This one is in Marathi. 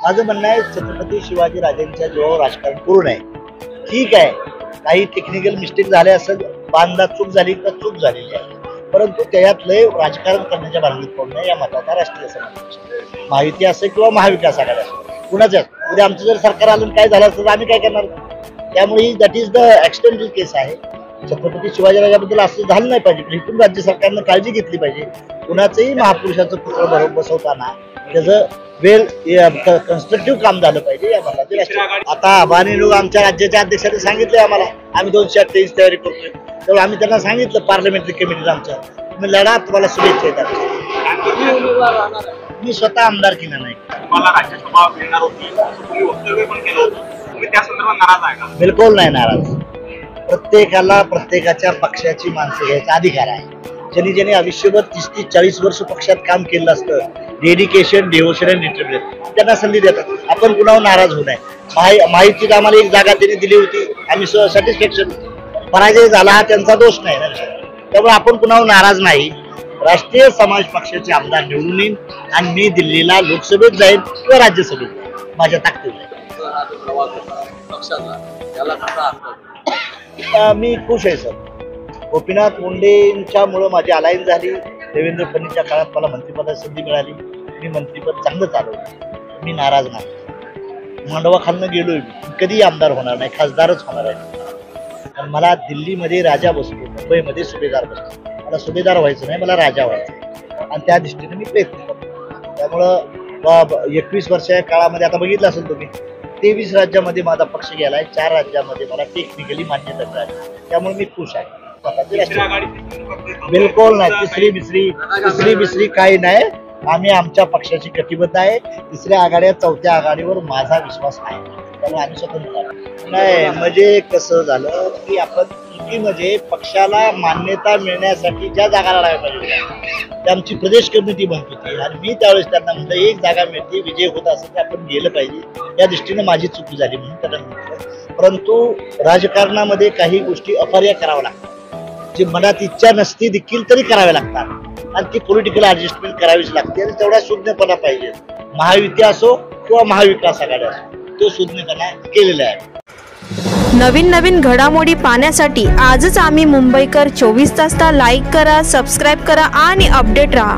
माझं म्हणणं आहे छत्रपती शिवाजी राजांच्या जीवावर राजकारण करू नये. ठीक आहे, काही टेक्निकल मिस्टेक झाले असेल, बांधा चूक झाली तर चूक झालेली आहे, परंतु त्यात लय राजकारण करण्याच्या भानगडीत पडू नये या मताचा राष्ट्रीय समाज, महायुती असेल किंवा महाविकास आघाडी असेल, कुणाच्याच उद्या आमचं जर सरकार आलं काय झालं असतं तर आम्ही काय करणार. त्यामुळे दॅट इज द एक्सटेंडेड केस आहे. छत्रपती शिवाजीराजाबद्दल असं झालं नाही पाहिजे. इथून राज्य सरकारनं काळजी घेतली पाहिजे. कुणाचंही महापुरुषाचं पुत्र भरून बसवताना त्याचं वेल कन्स्ट्रक्टिव्ह काम झालं पाहिजे या मताची. आता आबानी लोक आमच्या राज्याच्या अध्यक्षांनी सांगितलंय आम्हाला, आम्ही 228 तयारी करतोय, तर आम्ही त्यांना सांगितलं पार्लमेंटरी कमिटीला आमच्या, तुम्ही लढा, तुम्हाला शुभेच्छा येतात. मी स्वतः आमदार केला नाही. बिलकुल नाही नाराज. प्रत्येकाला प्रत्येकाच्या पक्षाची माणसं घ्यायचा अधिकार आहे. ज्यांनी ज्यांनी आयुष्यभर 30-40 वर्ष पक्षात काम केलं असतं, डेडिकेशन, डिव्होशन अँड डिटर्मिनेशन, त्यांना संधी देतात. आपण कुणावर नाराज होऊ नये. माहितीत आम्हाला एक जागा त्यांनी दिली होती, आम्ही सॅटिस्फॅक्शन, पराजय झाला हा त्यांचा दोष नाही ना. त्यामुळे आपण कुणावर नाराज नाही. राष्ट्रीय समाज पक्षाचे आमदार निवडून येईल आणि मी दिल्लीला लोकसभेत जाईल किंवा राज्यसभेत जाईल माझ्या ताकदीने. मी खुश आहे सर. गोपीनाथ मुंडेंच्यामुळं माझी अलायन्स झाली. देवेंद्र फडणवीसच्या काळात मला मंत्रिपदाची संधी मिळाली. मी मंत्रिपद चांगलं चालवलं. मी नाराज नाही. मांडवा खालनं गेलोय मी. कधी आमदार होणार नाही, खासदारच होणार आहे. पण मला दिल्लीमध्ये राजा बसतो, मुंबईमध्ये सुभेदार बसतो. मला सुभेदार व्हायचं नाही, मला राजा व्हायचं आणि त्या दृष्टीने मी प्रयत्न करतो. त्यामुळं 21 वर्षाच्या काळामध्ये आता बघितलं असेल तुम्ही, 23 राज्यामध्ये माझा पक्ष गेलाय, 4 राज्यामध्ये मला टेक्निकली मान्यता मिळाली. त्यामुळे मी खुश आहे. बिलकुल नाही. तिसरी बिसरी काही नाही. आम्ही आमच्या पक्षाची कटिबद्ध आहे. तिसऱ्या आघाड्या, चौथ्या आघाडीवर माझा विश्वास आहे. त्यामुळे आम्ही स्वतंत्र नाही. म्हणजे कसं झालं की आपण युतीमध्ये पक्षाला मान्यता मिळण्यासाठी ज्या जागा लढायला पाहिजे त्या आमची प्रदेश कमिटी बनत होती आणि मी त्यावेळेस त्यांना म्हटलं एक जागा मिळते, विजय होत असेल तर आपण गेलं पाहिजे. या दृष्टीने माझी चुकी झाली म्हणून त्यांना म्हटलं. परंतु राजकारणामध्ये काही गोष्टी अपर्याय कराव्या लागतात. जी मनात इच्छा नसती देखील तरी कराव्या लागतात आणि ती पॉलिटिकल ऍडजस्टमेंट करावीच लागते आणि तेवढा शून्यपणा पाहिजे. महायुती असो किंवा महाविकास आघाडी असो, तो शून्यपणा केलेला आहे. नवीन घडामोडी पाहण्यासाठी आजच आम्ही मुंबईकर 24 तासला लाईक करा, सबस्क्राईब करा आणि अपडेट रहा.